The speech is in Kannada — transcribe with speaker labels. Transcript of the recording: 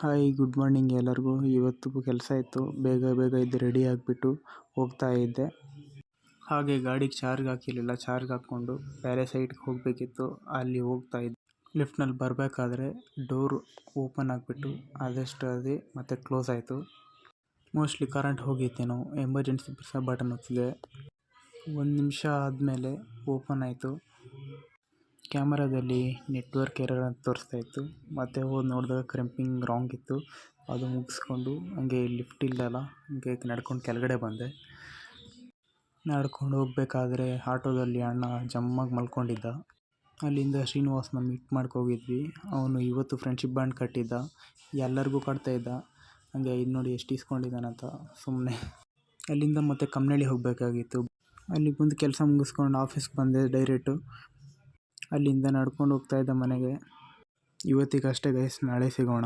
Speaker 1: ಹಾಯ್ ಗುಡ್ ಮಾರ್ನಿಂಗ್ ಎಲ್ಲರಿಗೂ. ಇವತ್ತು ಕೆಲಸ ಇತ್ತು, ಬೇಗ ಬೇಗ ಇದ್ದು ರೆಡಿ ಆಗಿಬಿಟ್ಟು ಹೋಗ್ತಾ ಇದ್ದೆ. ಹಾಗೆ ಗಾಡಿಗೆ ಚಾರ್ಜ್ ಹಾಕಿರಲಿಲ್ಲ, ಚಾರ್ಜ್ ಹಾಕ್ಕೊಂಡು ಬೇರೆ ಸೈಡ್ಗೆ ಹೋಗಬೇಕಿತ್ತು. ಅಲ್ಲಿ ಹೋಗ್ತಾ ಇದ್ದೆ. ಲಿಫ್ಟ್ನಲ್ಲಿ ಬರಬೇಕಾದ್ರೆ ಡೋರ್ ಓಪನ್ ಆಗಿಬಿಟ್ಟು ಆದಷ್ಟು ಅದೇ ಮತ್ತೆ ಕ್ಲೋಸ್ ಆಯಿತು. ಮೋಸ್ಟ್ಲಿ ಕರೆಂಟ್ ಹೋಗಿತ್ತೇನೋ. ಎಮರ್ಜೆನ್ಸಿ ಬಟನ್ ಒತ್ತಿದೆ. 1 ನಿಮಿಷ ಆದಮೇಲೆ ಓಪನ್ ಆಯಿತು. ಕ್ಯಾಮರಾದಲ್ಲಿ ನೆಟ್ವರ್ಕ್ ಎರರ್ ಅಂತ ತೋರಿಸ್ತಾ ಇತ್ತು. ಮತ್ತೆ ಹೋಗಿ ನೋಡಿದಾಗ ಕ್ರಂಪಿಂಗ್ ರಾಂಗ್ ಇತ್ತು. ಅದು ಮುಗಿಸ್ಕೊಂಡು ಹಂಗೆ ಲಿಫ್ಟ್ ಇಲ್ಲಲ್ಲ, ಹಂಗೆ ನಡ್ಕೊಂಡು ಕೆಳಗಡೆ ಬಂದೆ. ನಡ್ಕೊಂಡು ಹೋಗ್ಬೇಕಾದ್ರೆ ಆಟೋದಲ್ಲಿ ಅಣ್ಣ ಜಮ್ಮಾಗಿ ಮಲ್ಕೊಂಡಿದ್ದ. ಅಲ್ಲಿಂದ ಶ್ರೀನಿವಾಸನ ಮೀಟ್ ಮಾಡ್ಕೋಗಿದ್ವಿ. ಅವನು ಇವತ್ತು ಫ್ರೆಂಡ್ಶಿಪ್ ಬ್ಯಾಂಡ್ ಕಟ್ಟಿದ್ದ, ಎಲ್ಲರಿಗೂ ಕಟ್ತಾ ಇದ್ದ. ಹಂಗೆ ಇದು ನೋಡಿ ಎಷ್ಟು ಇಸ್ಕೊಂಡಿದ್ದಾನಂತ ಸುಮ್ಮನೆ. ಅಲ್ಲಿಂದ ಮತ್ತೆ ಕಮ್ಮನಳ್ಳಿ ಹೋಗಬೇಕಾಗಿತ್ತು. ಅಲ್ಲಿ ಬಂದು ಕೆಲಸ ಮುಗಿಸ್ಕೊಂಡು ಆಫೀಸ್ಗೆ ಬಂದೆ ಡೈರೆಕ್ಟು. ಅಲ್ಲಿಂದ ನಡ್ಕೊಂಡು ಹೋಗ್ತಾ ಇದ್ದ ಮನೆಗೆ. ಇವತ್ತಿಗಷ್ಟೇ ಗೈಸ್, ನಾಳೆ ಸಿಗೋಣ.